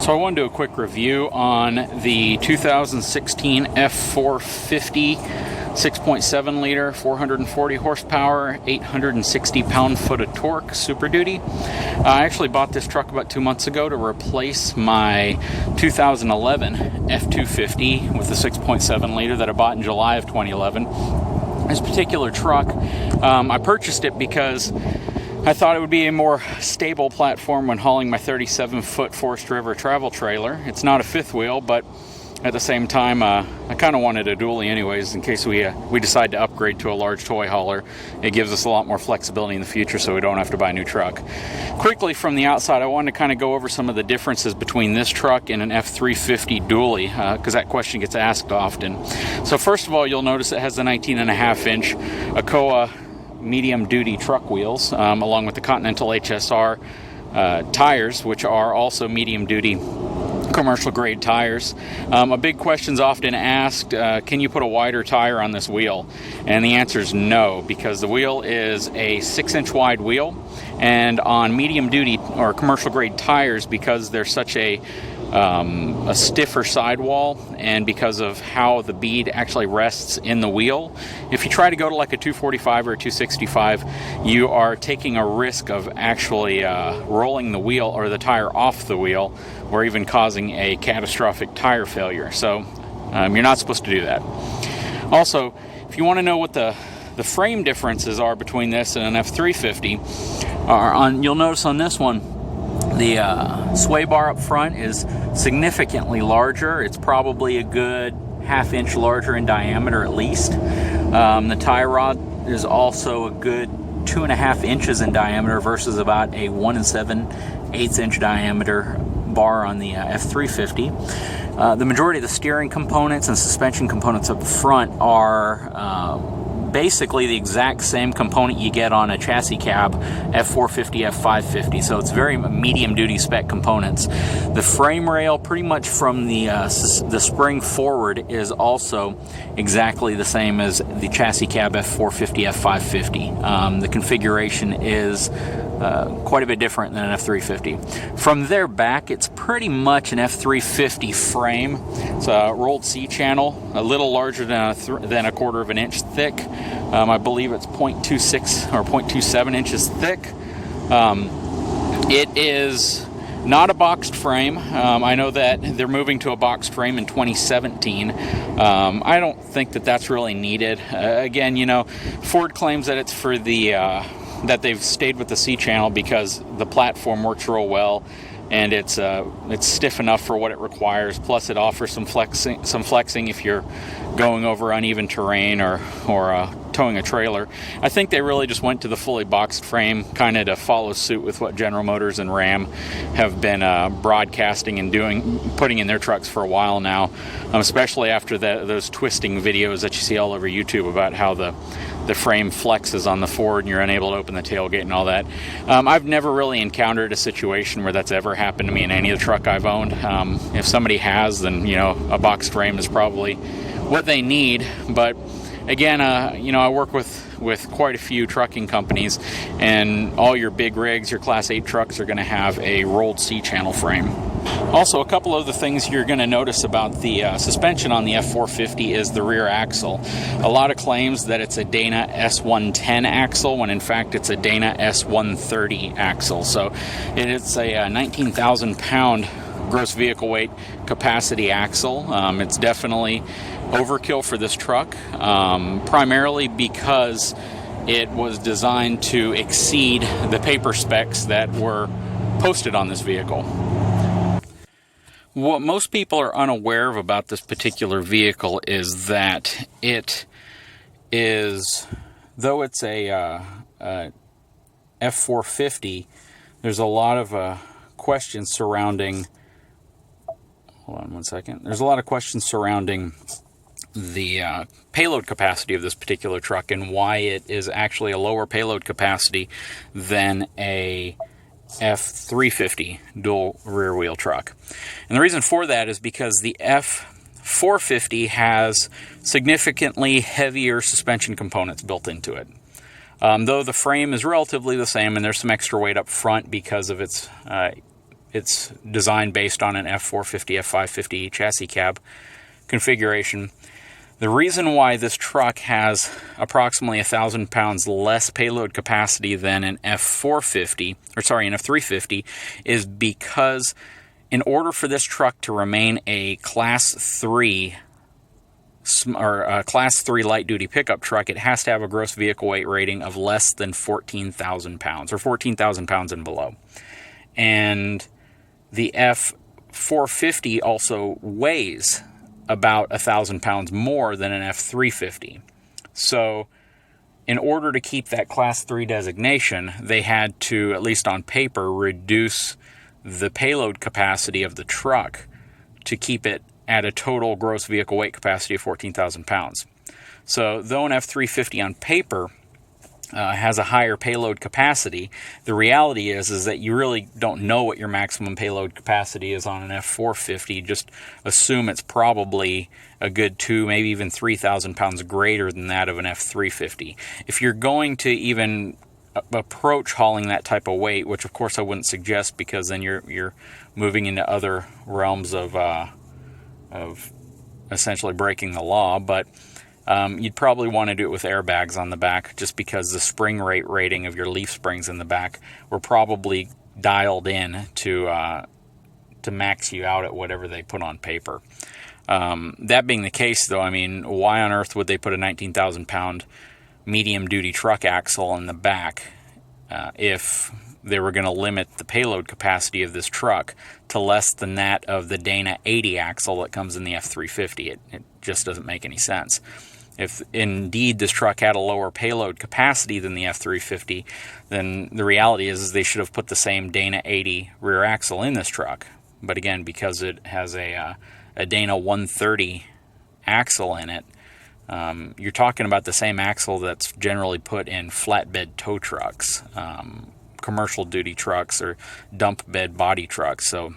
So I want to do a quick review on the 2016 F450 6.7 liter, 440 horsepower, 860 pound-foot of torque Super Duty. I actually bought this truck about 2 months ago to replace my 2011 F250 with the 6.7 liter that I bought in July of 2011. This particular truck, I purchased it because I thought it would be a more stable platform when hauling my 37-foot Forest River travel trailer. It's not a fifth wheel, but at the same time, I kind of wanted a dually anyways in case we decide to upgrade to a large toy hauler. It gives us a lot more flexibility in the future so we don't have to buy a new truck. Quickly from the outside, I wanted to kind of go over some of the differences between this truck and an F350 dually, because that question gets asked often. So first of all, you'll notice it has the 19.5-inch ACOA medium-duty truck wheels, along with the Continental HSR tires, which are also medium-duty commercial-grade tires. A big question's often asked, can you put a wider tire on this wheel? And the answer is no, because the wheel is a 6-inch wide wheel, and on medium-duty or commercial-grade tires, because they're such a stiffer sidewall, and because of how the bead actually rests in the wheel, if you try to go to like a 245 or a 265, you are taking a risk of actually rolling the wheel or the tire off the wheel, or even causing a catastrophic tire failure. So you're not supposed to do that. Also, if you want to know what the frame differences are between this and an F350, you'll notice on this one, the sway bar up front is significantly larger. It's probably a good half-inch larger in diameter at least. The tie rod is also a good 2.5 inches in diameter versus about a 1 7/8 inch diameter bar on the F350. The majority of the steering components and suspension components up front are basically the exact same component you get on a chassis cab F450, F550, so it's very medium duty spec components. The frame rail, pretty much from the spring forward, is also exactly the same as the chassis cab F450, F550. The configuration is quite a bit different than an F350. From there back, it's pretty much an F350 frame. It's a rolled C-channel, a little larger than a 1/4 of an inch thick. I believe it's 0.26 or 0.27 inches thick. It is not a boxed frame. I know that they're moving to a boxed frame in 2017. I don't think that that's really needed. Again, you know, Ford claims that it's for the that they've stayed with the C-channel because the platform works real well, and it's stiff enough for what it requires. Plus, it offers some flexing if you're going over uneven terrain or towing a trailer. I think they really just went to the fully boxed frame, kind of to follow suit with what General Motors and Ram have been broadcasting and putting in their trucks for a while now, especially after those twisting videos that you see all over YouTube about how the frame flexes on the Ford and you're unable to open the tailgate and all that. I've never really encountered a situation where that's ever happened to me in any of the truck I've owned. If somebody has, then, you know, a boxed frame is probably what they need. But again, you know, I work with quite a few trucking companies, and all your big rigs, your Class 8 trucks, are going to have a rolled C-channel frame. Also, a couple of the things you're going to notice about the suspension on the F450 is the rear axle. A lot of claims that it's a Dana S110 axle, when in fact it's a Dana S130 axle. So it's a 19,000 pound gross vehicle weight capacity axle. It's definitely overkill for this truck, primarily because it was designed to exceed the paper specs that were posted on this vehicle. What most people are unaware of about this particular vehicle is that it is, though it's a F450, there's a lot of questions surrounding, hold on one second, there's a lot of questions surrounding the payload capacity of this particular truck and why it is actually a lower payload capacity than a F350 dual rear wheel truck. And the reason for that is because the F450 has significantly heavier suspension components built into it. Though the frame is relatively the same, and there's some extra weight up front because of its it's designed based on an F450, F550 chassis cab configuration. The reason why this truck has approximately 1,000 pounds less payload capacity than an F450, an F350, is because in order for this truck to remain a Class 3 light-duty pickup truck, it has to have a gross vehicle weight rating of less than 14,000 pounds, or 14,000 pounds and below. And the F450 also weighs about 1,000 pounds more than an F350. So in order to keep that Class 3 designation, they had to, at least on paper, reduce the payload capacity of the truck to keep it at a total gross vehicle weight capacity of 14,000 pounds. So though an F350 on paper has a higher payload capacity, the reality is that you really don't know what your maximum payload capacity is on an F450. Just assume it's probably a good 2, maybe even 3,000 pounds greater than that of an F350. If you're going to even approach hauling that type of weight, which of course I wouldn't suggest, because then you're moving into other realms of essentially breaking the law, but you'd probably want to do it with airbags on the back, just because the spring rate rating of your leaf springs in the back were probably dialed in to max you out at whatever they put on paper. That being the case, though, I mean, why on earth would they put a 19,000 pound medium-duty truck axle in the back if they were going to limit the payload capacity of this truck to less than that of the Dana 80 axle that comes in the F350? It just doesn't make any sense. If indeed this truck had a lower payload capacity than the F350, then the reality is they should have put the same Dana 80 rear axle in this truck. But again, because it has a Dana 130 axle in it, you're talking about the same axle that's generally put in flatbed tow trucks, commercial duty trucks, or dump bed body trucks. So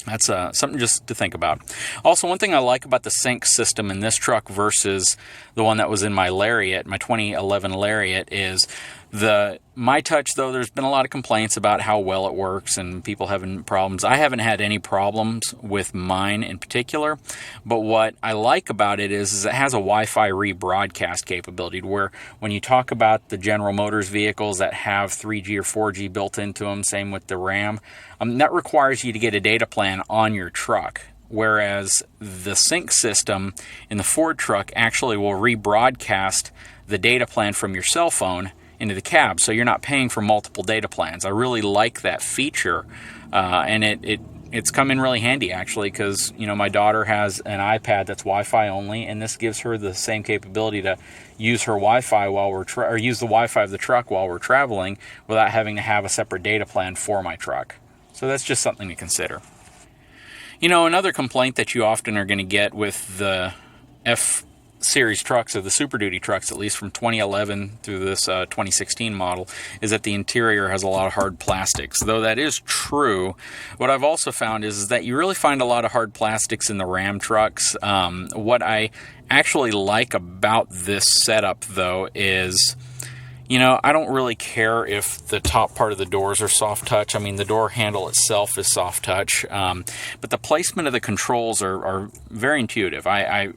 that's something just to think about. Also, one thing I like about the sync system in this truck versus the one that was in my Lariat, my 2011 Lariat, is the MyTouch, though there's been a lot of complaints about how well it works and people having problems. I haven't had any problems with mine in particular, but what I like about it is it has a Wi-Fi rebroadcast capability, where when you talk about the General Motors vehicles that have 3G or 4G built into them, same with the Ram, that requires you to get a data plan on your truck. Whereas the sync system in the Ford truck actually will rebroadcast the data plan from your cell phone into the cab, so you're not paying for multiple data plans. I really like that feature, and it's come in really handy, actually, because my daughter has an iPad that's Wi-Fi only, and this gives her the same capability to use her Wi-Fi while or use the Wi-Fi of the truck while we're traveling without having to have a separate data plan for my truck. So that's just something to consider. Another complaint that you often are going to get with the F-Series trucks, or the Super Duty trucks, at least from 2011 through this 2016 model, is that the interior has a lot of hard plastics. Though that is true, what I've also found is that you really find a lot of hard plastics in the Ram trucks. What I actually like about this setup, though, is I don't really care if the top part of the doors are soft touch. I mean, the door handle itself is soft touch, but the placement of the controls are very intuitive. I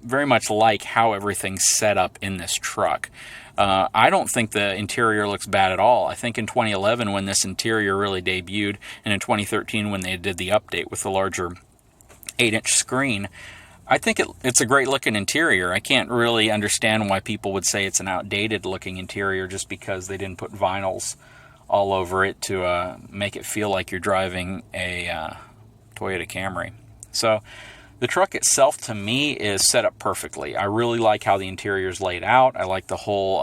very much like how everything's set up in this truck. I don't think the interior looks bad at all. I think in 2011, when this interior really debuted, and in 2013 when they did the update with the larger 8-inch screen, I think it's a great looking interior. I can't really understand why people would say it's an outdated looking interior just because they didn't put vinyls all over it to make it feel like you're driving a Toyota Camry. So the truck itself, to me, is set up perfectly. I really like how the interior is laid out. I like the whole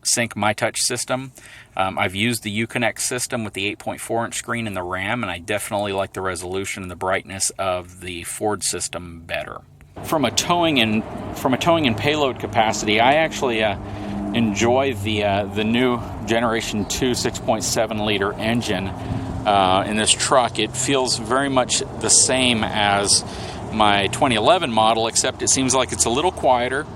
Sync MyTouch system. I've used the Uconnect system with the 8.4-inch screen in the Ram, and I definitely like the resolution and the brightness of the Ford system better. From a towing and payload capacity, I actually enjoy the new Generation 2 6.7-liter engine in this truck. It feels very much the same as my 2011 model, except it seems like it's a little quieter,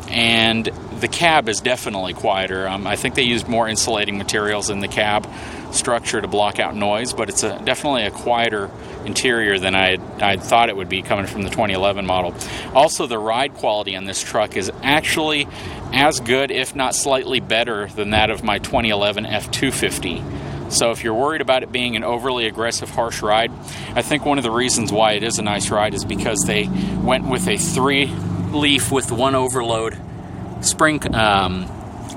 and the cab is definitely quieter. I think they used more insulating materials in the cab structure to block out noise, but it's definitely a quieter interior than I thought it would be coming from the 2011 model. Also, the ride quality on this truck is actually as good, if not slightly better, than that of my 2011 F450. So if you're worried about it being an overly aggressive, harsh ride, I think one of the reasons why it is a nice ride is because they went with a 3-leaf with 1 overload spring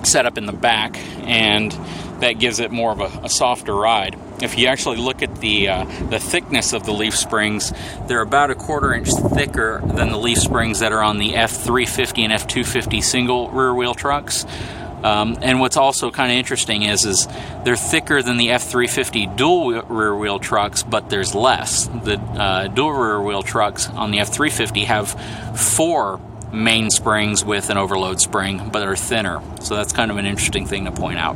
setup in the back, and that gives it more of a softer ride. If you actually look at the thickness of the leaf springs, they're about a 1/4 inch thicker than the leaf springs that are on the F450 and F250 single rear wheel trucks. And what's also kind of interesting is they're thicker than the F450 dual rear wheel trucks, but there's less. The dual rear wheel trucks on the F450 have 4 main springs with an overload spring, but are thinner. So that's kind of an interesting thing to point out.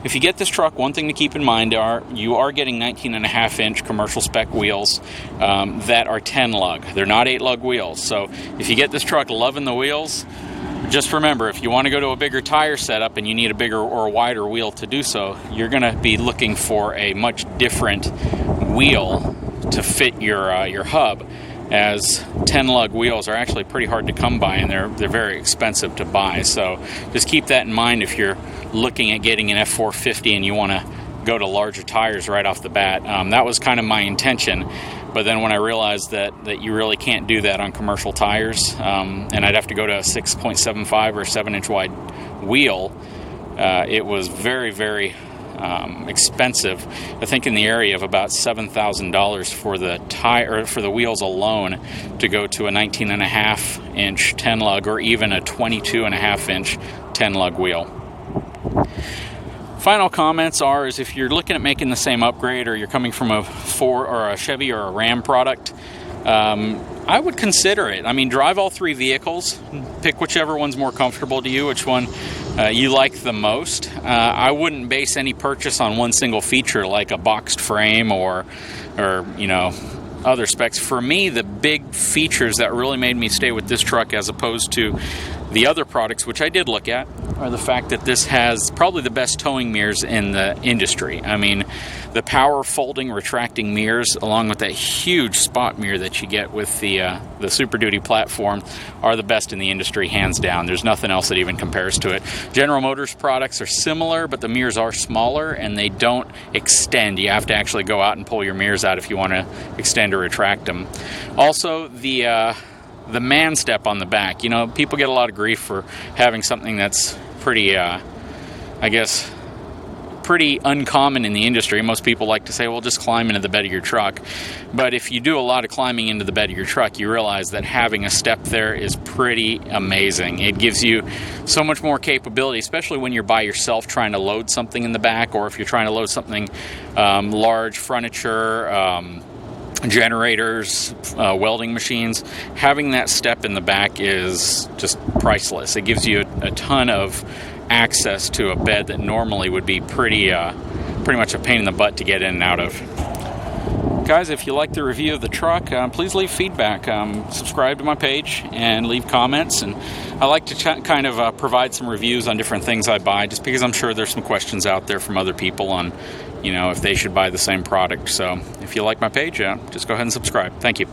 If you get this truck, one thing to keep in mind you are getting 19.5 inch commercial spec wheels that are 10 lug. They're not 8 lug wheels. So if you get this truck loving the wheels, just remember, if you want to go to a bigger tire setup and you need a bigger or a wider wheel to do so, you're going to be looking for a much different wheel to fit your hub, as 10 lug wheels are actually pretty hard to come by, and they're very expensive to buy. So just keep that in mind if you're looking at getting an F450 and you want to go to larger tires right off the bat. That was kind of my intention, but then when I realized that you really can't do that on commercial tires, and I'd have to go to a 6.75 or 7-inch wide wheel, it was very, very expensive. I think in the area of about $7,000 for the tire, or for the wheels alone, to go to a 19.5 inch 10 lug or even a 22.5 inch 10 lug wheel. Final comments is if you're looking at making the same upgrade, or you're coming from a Ford or a Chevy or a Ram product, I would consider it. I mean, drive all 3 vehicles, pick whichever one's more comfortable to you, which one you like the most. I wouldn't base any purchase on one single feature like a boxed frame or other specs. For me, the big features that really made me stay with this truck as opposed to the other products, which I did look at, are the fact that this has probably the best towing mirrors in the industry. I mean, the power folding, retracting mirrors, along with that huge spot mirror that you get with the Super Duty platform, are the best in the industry, hands down. There's nothing else that even compares to it. General Motors products are similar, but the mirrors are smaller and they don't extend. You have to actually go out and pull your mirrors out if you want to extend or retract them. Also, the man step on the back. People get a lot of grief for having something that's pretty, pretty uncommon in the industry. Most people like to say, well, just climb into the bed of your truck. But if you do a lot of climbing into the bed of your truck, you realize that having a step there is pretty amazing. It gives you so much more capability, especially when you're by yourself trying to load something in the back, or if you're trying to load something large, furniture, generators, welding machines. Having that step in the back is just priceless. It gives you a ton of access to a bed that normally would be pretty much a pain in the butt to get in and out of. Guys, if you like the review of the truck, please leave feedback. Subscribe to my page and leave comments. And I like to provide some reviews on different things I buy, just because I'm sure there's some questions out there from other people on if they should buy the same product. So if you like my page, just go ahead and subscribe. Thank you.